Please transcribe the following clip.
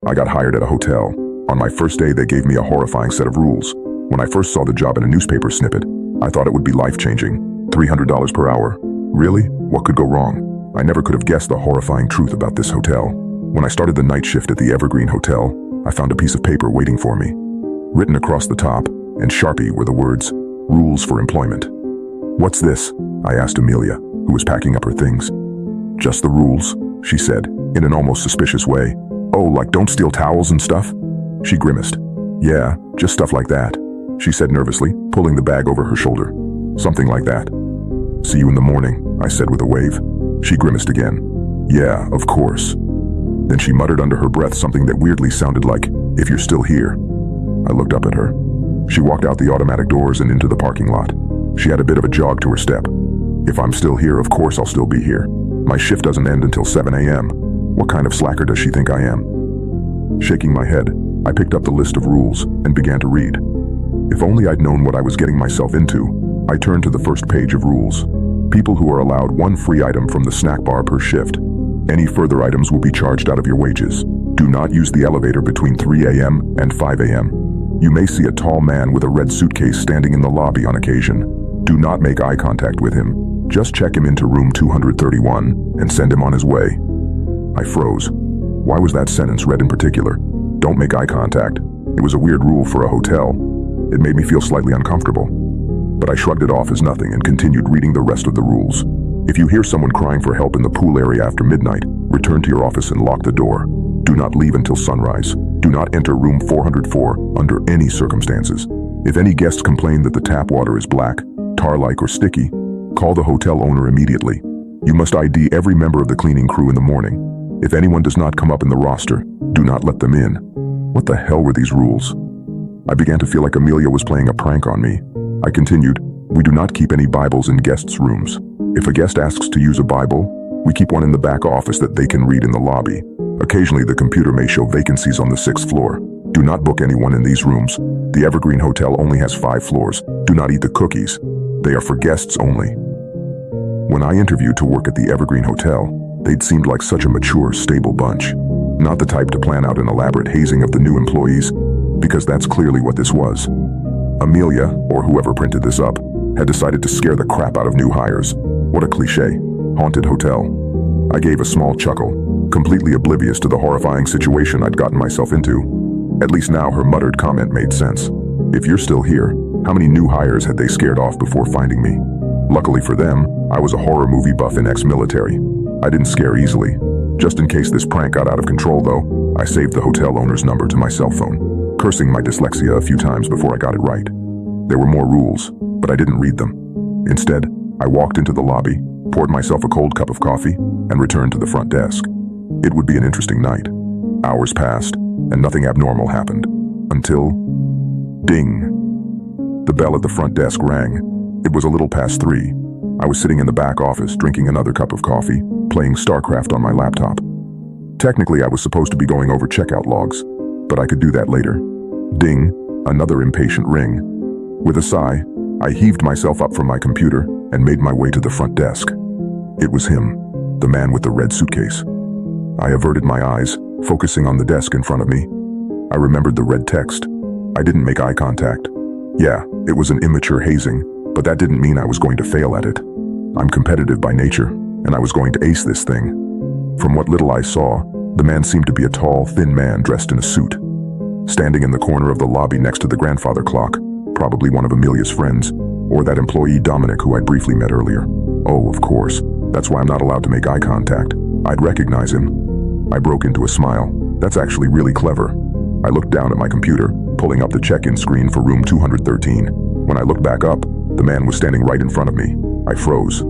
I got hired at a hotel. On my first day, they gave me a horrifying set of rules. When I first saw the job in a newspaper snippet, I thought it would be life-changing. $300 per hour. Really? What could go wrong? I never could have guessed the horrifying truth about this hotel. When I started the night shift at the Evergreen Hotel, I found a piece of paper waiting for me. Written across the top, in Sharpie, were the words, "Rules for Employment." "What's this?" I asked Amelia, who was packing up her things. "Just the rules," she said, in an almost suspicious way. "Oh, like don't steal towels and stuff?" She grimaced. "Yeah, just stuff like that," she said nervously, pulling the bag over her shoulder. "Something like that." "See you in the morning," I said with a wave. She grimaced again. "Yeah, of course." Then she muttered under her breath something that weirdly sounded like, "If you're still here." I looked up at her. She walked out the automatic doors and into the parking lot. She had a bit of a jog to her step. "If I'm still here, of course I'll still be here. My shift doesn't end until 7 a.m. What kind of slacker does she think I am?" Shaking my head, I picked up the list of rules and began to read. If only I'd known what I was getting myself into. I turned to the first page of rules. People who are allowed one free item from the snack bar per shift. Any further items will be charged out of your wages. Do not use the elevator between 3 a.m. and 5 a.m. You may see a tall man with a red suitcase standing in the lobby on occasion. Do not make eye contact with him. Just check him into room 231 and send him on his way. I froze. Why was that sentence read in particular? Don't make eye contact. It was a weird rule for a hotel. It made me feel slightly uncomfortable. But I shrugged it off as nothing and continued reading the rest of the rules. If you hear someone crying for help in the pool area after midnight, return to your office and lock the door. Do not leave until sunrise. Do not enter room 404 under any circumstances. If any guests complain that the tap water is black, tar-like or sticky, call the hotel owner immediately. You must ID every member of the cleaning crew in the morning. If anyone does not come up in the roster, do not let them in. What the hell were these rules? I began to feel like Amelia was playing a prank on me. I continued, "We do not keep any Bibles in guests' rooms. If a guest asks to use a Bible, we keep one in the back office that they can read in the lobby. Occasionally the computer may show vacancies on the 6th floor. Do not book anyone in these rooms. The Evergreen Hotel only has 5 floors. Do not eat the cookies. They are for guests only." When I interviewed to work at the Evergreen Hotel, they'd seemed like such a mature, stable bunch. Not the type to plan out an elaborate hazing of the new employees, because that's clearly what this was. Amelia, or whoever printed this up, had decided to scare the crap out of new hires. What a cliche. Haunted hotel. I gave a small chuckle, completely oblivious to the horrifying situation I'd gotten myself into. At least now her muttered comment made sense. If you're still here, how many new hires had they scared off before finding me? Luckily for them, I was a horror movie buff and ex-military. I didn't scare easily. Just in case this prank got out of control though, I saved the hotel owner's number to my cell phone, cursing my dyslexia a few times before I got it right. There were more rules, but I didn't read them. Instead, I walked into the lobby, poured myself a cold cup of coffee, and returned to the front desk. It would be an interesting night. Hours passed, and nothing abnormal happened. Until... ding. The bell at the front desk rang. It was a little past 3. I was sitting in the back office, drinking another cup of coffee, playing StarCraft on my laptop. Technically, I was supposed to be going over checkout logs, but I could do that later. Ding, another impatient ring. With a sigh, I heaved myself up from my computer and made my way to the front desk. It was him, the man with the red suitcase. I averted my eyes, focusing on the desk in front of me. I remembered the red text. I didn't make eye contact. Yeah, it was an immature hazing, but that didn't mean I was going to fail at it. I'm competitive by nature, and I was going to ace this thing. From what little I saw, the man seemed to be a tall, thin man dressed in a suit. Standing in the corner of the lobby next to the grandfather clock, probably one of Amelia's friends, or that employee Dominic who I'd briefly met earlier. Oh, of course. That's why I'm not allowed to make eye contact. I'd recognize him. I broke into a smile. That's actually really clever. I looked down at my computer, pulling up the check-in screen for room 213. When I looked back up, the man was standing right in front of me. I froze.